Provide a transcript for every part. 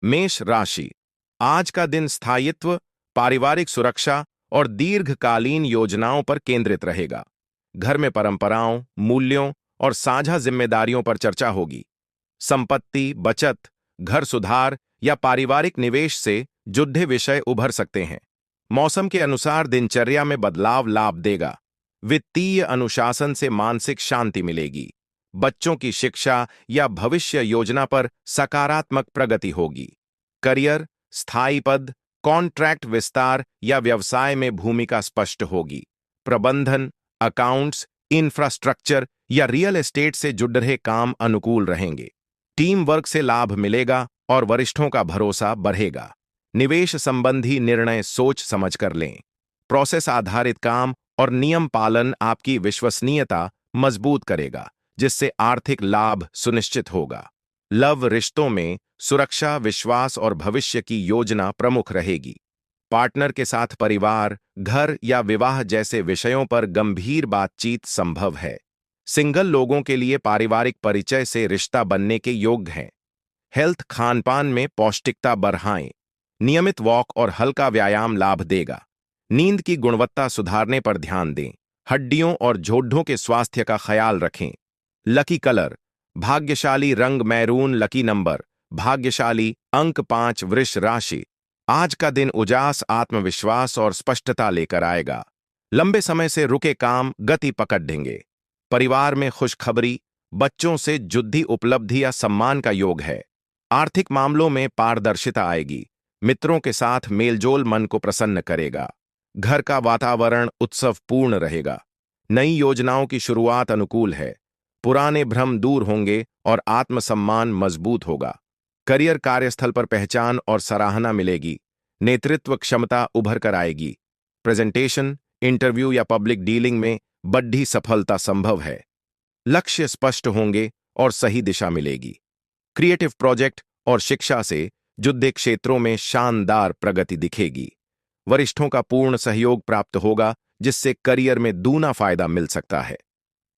मेष राशि। आज का दिन स्थायित्व, पारिवारिक सुरक्षा और दीर्घकालीन योजनाओं पर केंद्रित रहेगा। घर में परंपराओं, मूल्यों और साझा जिम्मेदारियों पर चर्चा होगी। संपत्ति, बचत, घर सुधार या पारिवारिक निवेश से जुड़े विषय उभर सकते हैं। मौसम के अनुसार दिनचर्या में बदलाव लाभ देगा। वित्तीय अनुशासन से मानसिक शांति मिलेगी। बच्चों की शिक्षा या भविष्य योजना पर सकारात्मक प्रगति होगी। करियर, स्थायी पद, कॉन्ट्रैक्ट विस्तार या व्यवसाय में भूमिका स्पष्ट होगी। प्रबंधन, अकाउंट्स, इंफ्रास्ट्रक्चर या रियल एस्टेट से जुड़ रहे काम अनुकूल रहेंगे। टीम वर्क से लाभ मिलेगा और वरिष्ठों का भरोसा बढ़ेगा। निवेश संबंधी निर्णय सोच समझ कर लें। प्रोसेस आधारित काम और नियम पालन आपकी विश्वसनीयता मजबूत करेगा, जिससे आर्थिक लाभ सुनिश्चित होगा। लव रिश्तों में सुरक्षा, विश्वास और भविष्य की योजना प्रमुख रहेगी। पार्टनर के साथ परिवार, घर या विवाह जैसे विषयों पर गंभीर बातचीत संभव है। सिंगल लोगों के लिए पारिवारिक परिचय से रिश्ता बनने के योग्य हैं। हेल्थ, खानपान में पौष्टिकता बढ़ाएं। नियमित वॉक और हल्का व्यायाम लाभ देगा। नींद की गुणवत्ता सुधारने पर ध्यान दें। हड्डियों और जोड़ों के स्वास्थ्य का ख्याल रखें। लकी कलर, भाग्यशाली रंग मैरून। लकी नंबर, भाग्यशाली अंक 5। वृष राशि। आज का दिन उजास, आत्मविश्वास और स्पष्टता लेकर आएगा। लंबे समय से रुके काम गति पकड़ देंगे। परिवार में खुशखबरी, बच्चों से जुड़ी उपलब्धि या सम्मान का योग है। आर्थिक मामलों में पारदर्शिता आएगी। मित्रों के साथ मेलजोल मन को प्रसन्न करेगा। घर का वातावरण उत्सवपूर्ण रहेगा। नई योजनाओं की शुरुआत अनुकूल है। पुराने भ्रम दूर होंगे और आत्मसम्मान मजबूत होगा। करियर, कार्यस्थल पर पहचान और सराहना मिलेगी। नेतृत्व क्षमता उभर कर आएगी। प्रेजेंटेशन, इंटरव्यू या पब्लिक डीलिंग में बड़ी सफलता संभव है। लक्ष्य स्पष्ट होंगे और सही दिशा मिलेगी। क्रिएटिव प्रोजेक्ट और शिक्षा से जुड़े क्षेत्रों में शानदार प्रगति दिखेगी। वरिष्ठों का पूर्ण सहयोग प्राप्त होगा, जिससे करियर में दूना फायदा मिल सकता है।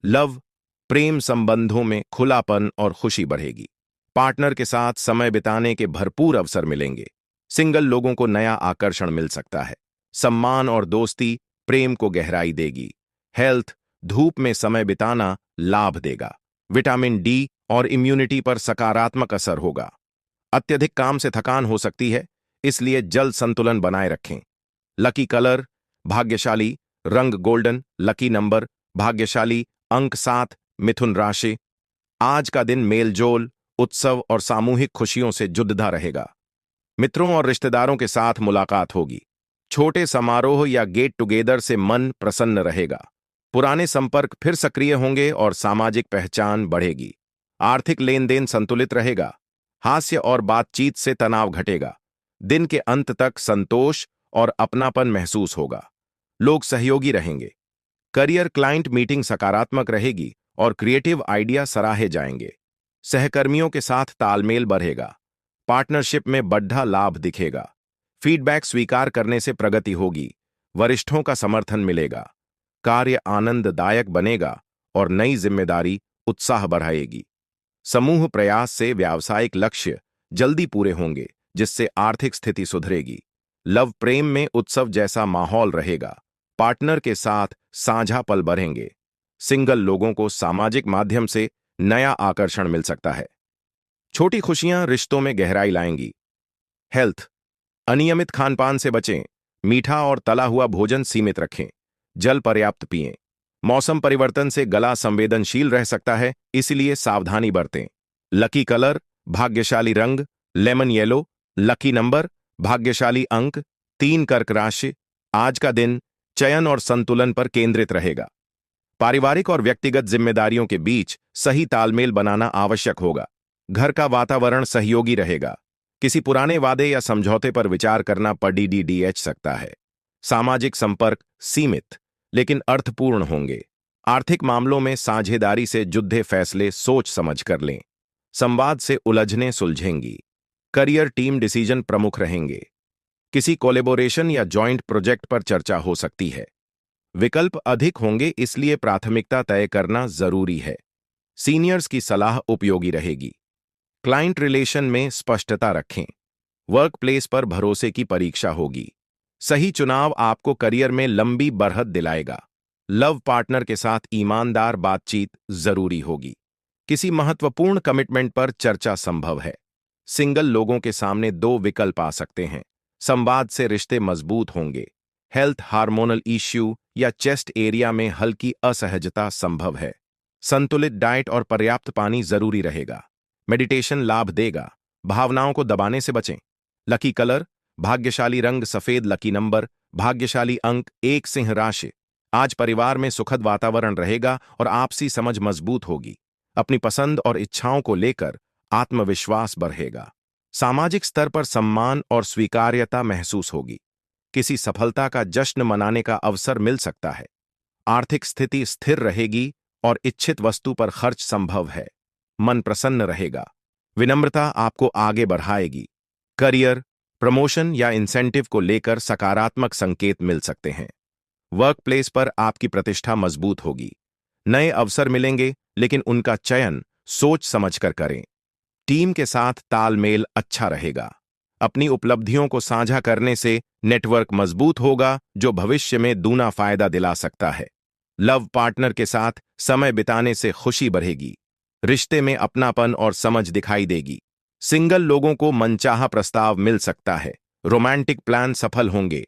लव, प्रेम संबंधों में खुलापन और खुशी बढ़ेगी। पार्टनर के साथ समय बिताने के भरपूर अवसर मिलेंगे। सिंगल लोगों को नया आकर्षण मिल सकता है। सम्मान और दोस्ती प्रेम को गहराई देगी। हेल्थ, धूप में समय बिताना लाभ देगा। विटामिन डी और इम्यूनिटी पर सकारात्मक असर होगा। अत्यधिक काम से थकान हो सकती है, इसलिए जल संतुलन बनाए रखें। लकी कलर, भाग्यशाली रंग गोल्डन। लकी नंबर, भाग्यशाली अंक 7। मिथुन राशि। आज का दिन मेलजोल, उत्सव और सामूहिक खुशियों से जुड़ता रहेगा। मित्रों और रिश्तेदारों के साथ मुलाकात होगी। छोटे समारोह या गेट टुगेदर से मन प्रसन्न रहेगा। पुराने संपर्क फिर सक्रिय होंगे और सामाजिक पहचान बढ़ेगी। आर्थिक लेन देन संतुलित रहेगा। हास्य और बातचीत से तनाव घटेगा। दिन के अंत तक संतोष और अपनापन महसूस होगा। लोग सहयोगी रहेंगे। करियर, क्लाइंट मीटिंग सकारात्मक रहेगी और क्रिएटिव आइडिया सराहे जाएंगे। सहकर्मियों के साथ तालमेल बढ़ेगा। पार्टनरशिप में बढ़ा लाभ दिखेगा। फीडबैक स्वीकार करने से प्रगति होगी। वरिष्ठों का समर्थन मिलेगा। कार्य आनंददायक बनेगा और नई जिम्मेदारी उत्साह बढ़ाएगी। समूह प्रयास से व्यावसायिक लक्ष्य जल्दी पूरे होंगे, जिससे आर्थिक स्थिति सुधरेगी। लव, प्रेम में उत्सव जैसा माहौल रहेगा। पार्टनर के साथ साझा पल बढ़ेंगे। सिंगल लोगों को सामाजिक माध्यम से नया आकर्षण मिल सकता है। छोटी खुशियां रिश्तों में गहराई लाएंगी। हेल्थ, अनियमित खानपान से बचें। मीठा और तला हुआ भोजन सीमित रखें। जल पर्याप्त पिएं। मौसम परिवर्तन से गला संवेदनशील रह सकता है, इसलिए सावधानी बरतें। लकी कलर, भाग्यशाली रंग लेमन येलो। लकी नंबर, भाग्यशाली अंक 3। कर्क राशि। आज का दिन चयन और संतुलन पर केंद्रित रहेगा। पारिवारिक और व्यक्तिगत जिम्मेदारियों के बीच सही तालमेल बनाना आवश्यक होगा। घर का वातावरण सहयोगी रहेगा। किसी पुराने वादे या समझौते पर विचार करना पड़ीडीडीएच सकता है। सामाजिक संपर्क सीमित लेकिन अर्थपूर्ण होंगे। आर्थिक मामलों में साझेदारी से जुड़े फैसले सोच समझ कर लें। संवाद से उलझने सुलझेंगी। करियर, टीम डिसीजन प्रमुख रहेंगे। किसी कोलैबोरेशन या जॉइंट प्रोजेक्ट पर चर्चा हो सकती है। विकल्प अधिक होंगे, इसलिए प्राथमिकता तय करना जरूरी है। सीनियर्स की सलाह उपयोगी रहेगी। क्लाइंट रिलेशन में स्पष्टता रखें। वर्क प्लेस पर भरोसे की परीक्षा होगी। सही चुनाव आपको करियर में लंबी बढ़त दिलाएगा। लव पार्टनर के साथ ईमानदार बातचीत जरूरी होगी। किसी महत्वपूर्ण कमिटमेंट पर चर्चा संभव है। सिंगल लोगों के सामने दो विकल्प आ सकते हैं। संवाद से रिश्ते मजबूत होंगे। हेल्थ हार्मोनल इश्यू या चेस्ट एरिया में हल्की असहजता संभव है। संतुलित डाइट और पर्याप्त पानी जरूरी रहेगा। मेडिटेशन लाभ देगा। भावनाओं को दबाने से बचें। लकी कलर भाग्यशाली रंग सफेद, लकी नंबर, भाग्यशाली अंक 1, सिंह राशि। आज परिवार में सुखद वातावरण रहेगा और आपसी समझ मजबूत होगी। अपनी पसंद और इच्छाओं को लेकर आत्मविश्वास बढ़ेगा। सामाजिक स्तर पर सम्मान और स्वीकार्यता महसूस होगी। किसी सफलता का जश्न मनाने का अवसर मिल सकता है। आर्थिक स्थिति स्थिर रहेगी और इच्छित वस्तु पर खर्च संभव है। मन प्रसन्न रहेगा। विनम्रता आपको आगे बढ़ाएगी। करियर, प्रमोशन या इंसेंटिव को लेकर सकारात्मक संकेत मिल सकते हैं। वर्क प्लेस पर आपकी प्रतिष्ठा मजबूत होगी। नए अवसर मिलेंगे, लेकिन उनका चयन सोच समझकर करें। टीम के साथ तालमेल अच्छा रहेगा। अपनी उपलब्धियों को साझा करने से नेटवर्क मजबूत होगा, जो भविष्य में दूना फायदा दिला सकता है। लव पार्टनर के साथ समय बिताने से खुशी बढ़ेगी। रिश्ते में अपनापन और समझ दिखाई देगी। सिंगल लोगों को मनचाहा प्रस्ताव मिल सकता है। रोमांटिक प्लान सफल होंगे।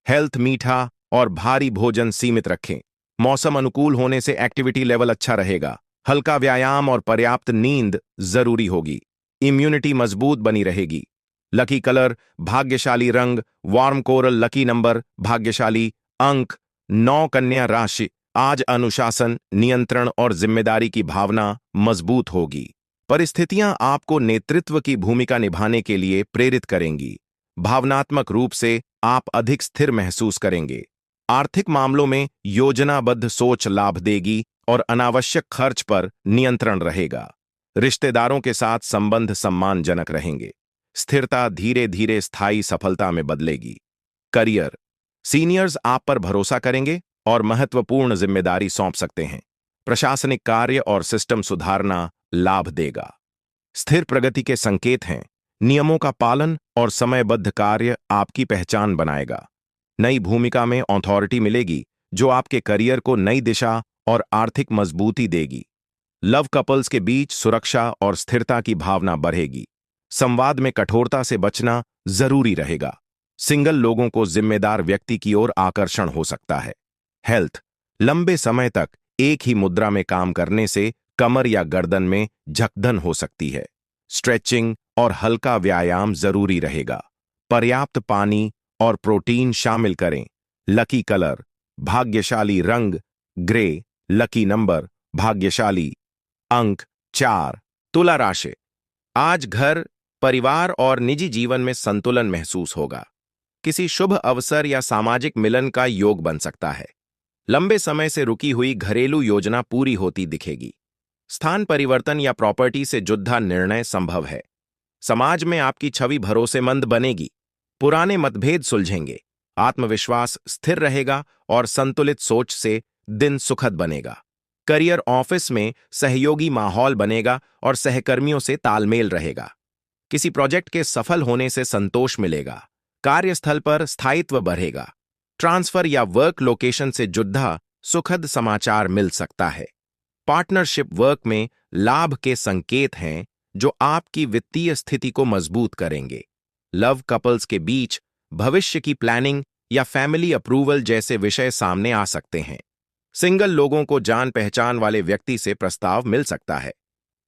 हेल्थ मीठा और भारी भोजन सीमित रखें। मौसम अनुकूल होने से एक्टिविटी लेवल अच्छा रहेगा। हल्का व्यायाम और पर्याप्त नींद जरूरी होगी। इम्यूनिटी मजबूत बनी रहेगी। लकी कलर भाग्यशाली रंग वार्म कोरल, लकी नंबर, भाग्यशाली अंक 9, कन्या राशि। आज अनुशासन, नियंत्रण और जिम्मेदारी की भावना मजबूत होगी। परिस्थितियां आपको नेतृत्व की भूमिका निभाने के लिए प्रेरित करेंगी। भावनात्मक रूप से आप अधिक स्थिर महसूस करेंगे। आर्थिक मामलों में योजनाबद्ध सोच लाभ देगी और अनावश्यक खर्च पर नियंत्रण रहेगा। रिश्तेदारों के साथ संबंध सम्मानजनक रहेंगे। स्थिरता धीरे धीरे स्थायी सफलता में बदलेगी। करियर, सीनियर्स आप पर भरोसा करेंगे और महत्वपूर्ण जिम्मेदारी सौंप सकते हैं। प्रशासनिक कार्य और सिस्टम सुधारना लाभ देगा। स्थिर प्रगति के संकेत हैं। नियमों का पालन और समयबद्ध कार्य आपकी पहचान बनाएगा। नई भूमिका में अथॉरिटी मिलेगी, जो आपके करियर को नई दिशा और आर्थिक मजबूती देगी। लव कपल्स के बीच सुरक्षा और स्थिरता की भावना बढ़ेगी। संवाद में कठोरता से बचना जरूरी रहेगा। सिंगल लोगों को जिम्मेदार व्यक्ति की ओर आकर्षण हो सकता है। हेल्थ, लंबे समय तक एक ही मुद्रा में काम करने से कमर या गर्दन में झकझन हो सकती है। स्ट्रेचिंग और हल्का व्यायाम जरूरी रहेगा। पर्याप्त पानी और प्रोटीन शामिल करें। लकी कलर भाग्यशाली रंग ग्रे, लकी नंबर, भाग्यशाली अंक 4, तुला राशि। आज घर, परिवार और निजी जीवन में संतुलन महसूस होगा। किसी शुभ अवसर या सामाजिक मिलन का योग बन सकता है। लंबे समय से रुकी हुई घरेलू योजना पूरी होती दिखेगी। स्थान परिवर्तन या प्रॉपर्टी से जुड़ा निर्णय संभव है। समाज में आपकी छवि भरोसेमंद बनेगी। पुराने मतभेद सुलझेंगे। आत्मविश्वास स्थिर रहेगा और संतुलित सोच से दिन सुखद बनेगा। करियर, ऑफिस में सहयोगी माहौल बनेगा और सहकर्मियों से तालमेल रहेगा। किसी प्रोजेक्ट के सफल होने से संतोष मिलेगा। कार्यस्थल पर स्थायित्व बढ़ेगा। ट्रांसफर या वर्क लोकेशन से जुड़ा सुखद समाचार मिल सकता है। पार्टनरशिप वर्क में लाभ के संकेत हैं, जो आपकी वित्तीय स्थिति को मजबूत करेंगे। लव कपल्स के बीच भविष्य की प्लानिंग या फैमिली अप्रूवल जैसे विषय सामने आ सकते हैं। सिंगल लोगों को जान पहचान वाले व्यक्ति से प्रस्ताव मिल सकता है।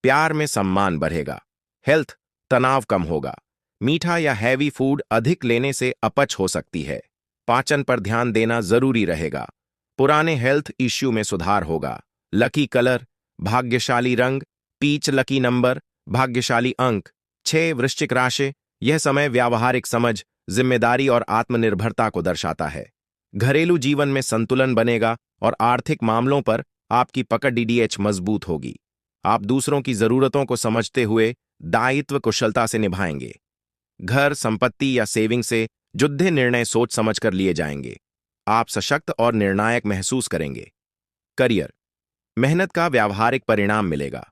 प्यार में सम्मान बढ़ेगा। हेल्थ, तनाव कम होगा। मीठा या हैवी फूड अधिक लेने से अपच हो सकती है। पाचन पर ध्यान देना जरूरी रहेगा। पुराने हेल्थ इश्यू में सुधार होगा। लकी कलर भाग्यशाली रंग पीच, लकी नंबर, भाग्यशाली अंक 6, वृश्चिक राशि। यह समय व्यावहारिक समझ, जिम्मेदारी और आत्मनिर्भरता को दर्शाता है। घरेलू जीवन में संतुलन बनेगा और आर्थिक मामलों पर आपकी पकड़ डीडीएच मजबूत होगी। आप दूसरों की जरूरतों को समझते हुए दायित्व कुशलता से निभाएंगे। घर, संपत्ति या सेविंग से जुड़े निर्णय सोच समझकर लिए जाएंगे। आप सशक्त और निर्णायक महसूस करेंगे। करियर, मेहनत का व्यावहारिक परिणाम मिलेगा।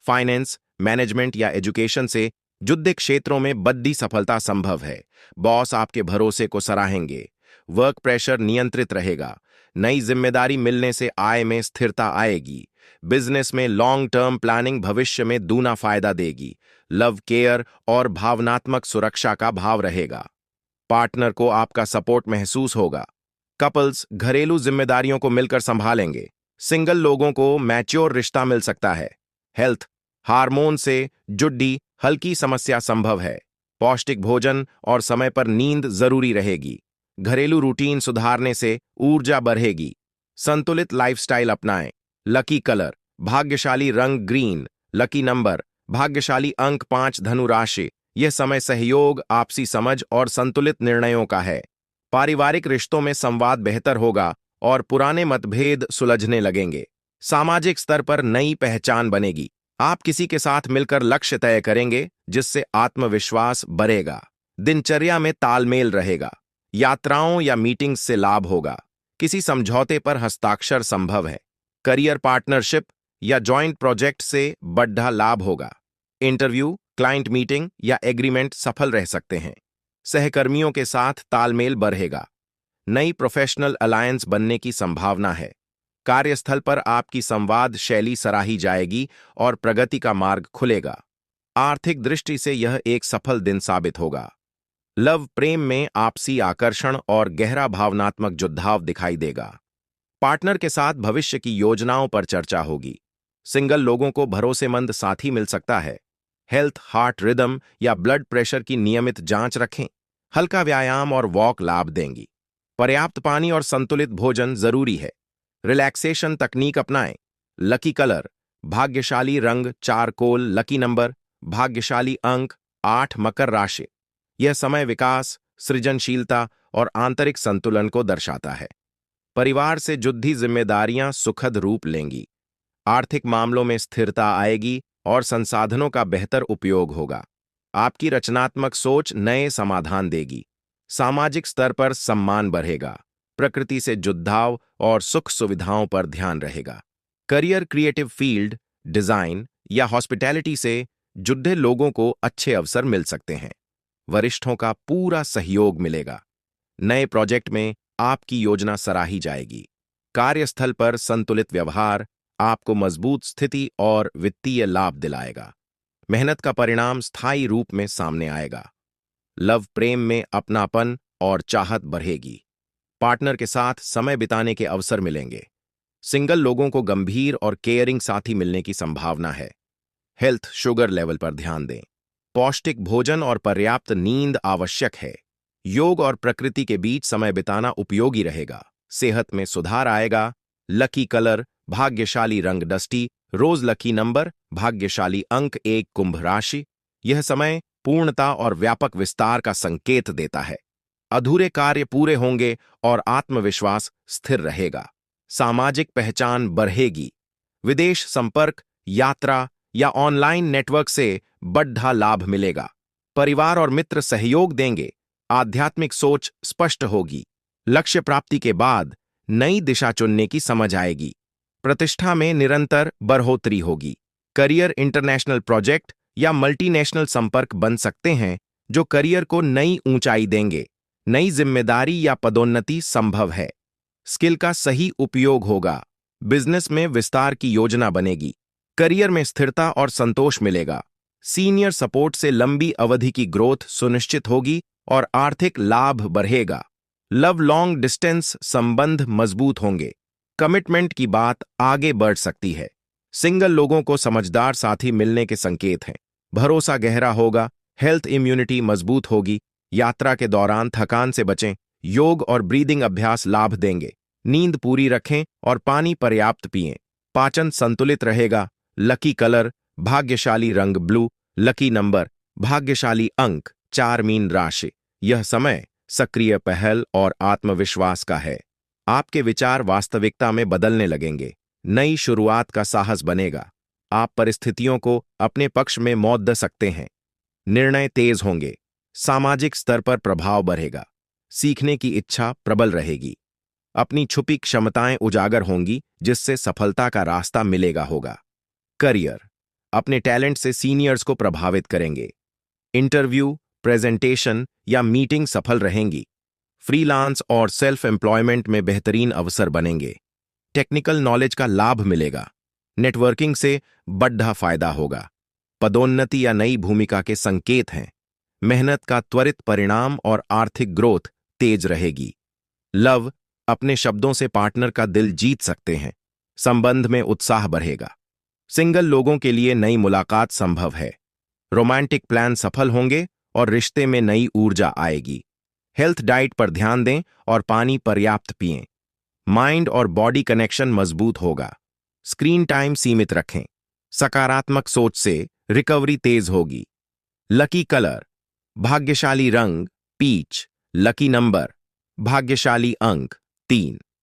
फाइनेंस, मैनेजमेंट या एजुकेशन से युद्ध क्षेत्रों में बड़ी सफलता संभव है। बॉस आपके भरोसे को सराहेंगे। वर्क प्रेशर नियंत्रित रहेगा। नई जिम्मेदारी मिलने से आय में स्थिरता आएगी। बिजनेस में लॉन्ग टर्म प्लानिंग भविष्य में दूना फायदा देगी। लव केयर और भावनात्मक सुरक्षा का भाव रहेगा। पार्टनर को आपका सपोर्ट महसूस होगा। कपल्स घरेलू जिम्मेदारियों को मिलकर संभालेंगे। सिंगल लोगों को मैच्योर रिश्ता मिल सकता है। हेल्थ हार्मोन से जुड़ी हल्की समस्या संभव है। पौष्टिक भोजन और समय पर नींद जरूरी रहेगी। घरेलू रूटीन सुधारने से ऊर्जा बढ़ेगी। संतुलित लाइफस्टाइल अपनाएं। लकी कलर भाग्यशाली रंग ग्रीन। लकी नंबर भाग्यशाली अंक 5 धनु राशि। यह समय सहयोग, आपसी समझ और संतुलित निर्णयों का है। पारिवारिक रिश्तों में संवाद बेहतर होगा और पुराने मतभेद सुलझने लगेंगे। सामाजिक स्तर पर नई पहचान बनेगी। आप किसी के साथ मिलकर लक्ष्य तय करेंगे जिससे आत्मविश्वास बढ़ेगा। दिनचर्या में तालमेल रहेगा। यात्राओं या मीटिंग्स से लाभ होगा। किसी समझौते पर हस्ताक्षर संभव है। करियर पार्टनरशिप या जॉइंट प्रोजेक्ट से बड़ा लाभ होगा। इंटरव्यू, क्लाइंट मीटिंग या एग्रीमेंट सफल रह सकते हैं। सहकर्मियों के साथ तालमेल बढ़ेगा। नई प्रोफेशनल अलायंस बनने की संभावना है। कार्यस्थल पर आपकी संवाद शैली सराही जाएगी और प्रगति का मार्ग खुलेगा। आर्थिक दृष्टि से यह एक सफल दिन साबित होगा। लव प्रेम में आपसी आकर्षण और गहरा भावनात्मक जुड़ाव दिखाई देगा। पार्टनर के साथ भविष्य की योजनाओं पर चर्चा होगी। सिंगल लोगों को भरोसेमंद साथी मिल सकता है। हेल्थ हार्ट रिदम या ब्लड प्रेशर की नियमित जांच रखें। हल्का व्यायाम और वॉक लाभ देंगी। पर्याप्त पानी और संतुलित भोजन जरूरी है। रिलैक्सेशन तकनीक अपनाएं। लकी कलर भाग्यशाली रंग चारकोल। लकी नंबर भाग्यशाली अंक 8 मकर राशि। यह समय विकास, सृजनशीलता और आंतरिक संतुलन को दर्शाता है। परिवार से जुड़ी जिम्मेदारियां सुखद रूप लेंगी। आर्थिक मामलों में स्थिरता आएगी और संसाधनों का बेहतर उपयोग होगा। आपकी रचनात्मक सोच नए समाधान देगी। सामाजिक स्तर पर सम्मान बढ़ेगा। प्रकृति से जुड़ाव और सुख सुविधाओं पर ध्यान रहेगा। करियर क्रिएटिव फील्ड, डिजाइन या हॉस्पिटैलिटी से जुड़े लोगों को अच्छे अवसर मिल सकते हैं। वरिष्ठों का पूरा सहयोग मिलेगा। नए प्रोजेक्ट में आपकी योजना सराही जाएगी। कार्यस्थल पर संतुलित व्यवहार आपको मजबूत स्थिति और वित्तीय लाभ दिलाएगा। मेहनत का परिणाम स्थायी रूप में सामने आएगा। लव प्रेम में अपनापन और चाहत बढ़ेगी। पार्टनर के साथ समय बिताने के अवसर मिलेंगे। सिंगल लोगों को गंभीर और केयरिंग साथी मिलने की संभावना है। हेल्थ शुगर लेवल पर ध्यान दें। पौष्टिक भोजन और पर्याप्त नींद आवश्यक है। योग और प्रकृति के बीच समय बिताना उपयोगी रहेगा। सेहत में सुधार आएगा। लकी कलर भाग्यशाली रंग डस्टी रोज। लकी नंबर भाग्यशाली अंक 1 कुंभ राशि। यह समय पूर्णता और व्यापक विस्तार का संकेत देता है। अधूरे कार्य पूरे होंगे और आत्मविश्वास स्थिर रहेगा। सामाजिक पहचान बढ़ेगी। विदेश संपर्क, यात्रा या ऑनलाइन नेटवर्क से बड़ा लाभ मिलेगा। परिवार और मित्र सहयोग देंगे। आध्यात्मिक सोच स्पष्ट होगी। लक्ष्य प्राप्ति के बाद नई दिशा चुनने की समझ आएगी। प्रतिष्ठा में निरंतर बढ़ोतरी होगी। करियर इंटरनेशनल प्रोजेक्ट या मल्टीनेशनल संपर्क बन सकते हैं जो करियर को नई ऊंचाई देंगे। नई जिम्मेदारी या पदोन्नति संभव है। स्किल का सही उपयोग होगा। बिजनेस में विस्तार की योजना बनेगी। करियर में स्थिरता और संतोष मिलेगा। सीनियर सपोर्ट से लंबी अवधि की ग्रोथ सुनिश्चित होगी और आर्थिक लाभ बढ़ेगा। लव लॉन्ग डिस्टेंस संबंध मजबूत होंगे। कमिटमेंट की बात आगे बढ़ सकती है। सिंगल लोगों को समझदार साथी मिलने के संकेत हैं। भरोसा गहरा होगा। हेल्थ इम्यूनिटी मजबूत होगी। यात्रा के दौरान थकान से बचें। योग और ब्रीदिंग अभ्यास लाभ देंगे। नींद पूरी रखें और पानी पर्याप्त पिएं। पाचन संतुलित रहेगा। लकी कलर भाग्यशाली रंग ब्लू। लकी नंबर भाग्यशाली अंक 4 मीन राशि। यह समय सक्रिय पहल और आत्मविश्वास का है। आपके विचार वास्तविकता में बदलने लगेंगे। नई शुरुआत का साहस बनेगा। आप परिस्थितियों को अपने पक्ष में मौत दे सकते हैं। निर्णय तेज होंगे। सामाजिक स्तर पर प्रभाव बढ़ेगा। सीखने की इच्छा प्रबल रहेगी। अपनी छुपी क्षमताएं उजागर होंगी जिससे सफलता का रास्ता मिलेगा होगा। करियर अपने टैलेंट से सीनियर्स को प्रभावित करेंगे। इंटरव्यू, प्रेजेंटेशन या मीटिंग सफल रहेंगी। फ्रीलांस और सेल्फ एम्प्लॉयमेंट में बेहतरीन अवसर बनेंगे। टेक्निकल नॉलेज का लाभ मिलेगा। नेटवर्किंग से बड़ा फायदा होगा। पदोन्नति या नई भूमिका के संकेत हैं। मेहनत का त्वरित परिणाम और आर्थिक ग्रोथ तेज रहेगी। लव, अपने शब्दों से पार्टनर का दिल जीत सकते हैं। संबंध में उत्साह बढ़ेगा। सिंगल लोगों के लिए नई मुलाकात संभव है। रोमांटिक प्लान सफल होंगे और रिश्ते में नई ऊर्जा आएगी। हेल्थ डाइट पर ध्यान दें और पानी पर्याप्त पिएं। माइंड और बॉडी कनेक्शन मजबूत होगा। स्क्रीन टाइम सीमित रखें। सकारात्मक सोच से रिकवरी तेज होगी। लकी कलर, भाग्यशाली रंग पीच। लकी नंबर, भाग्यशाली अंक 3।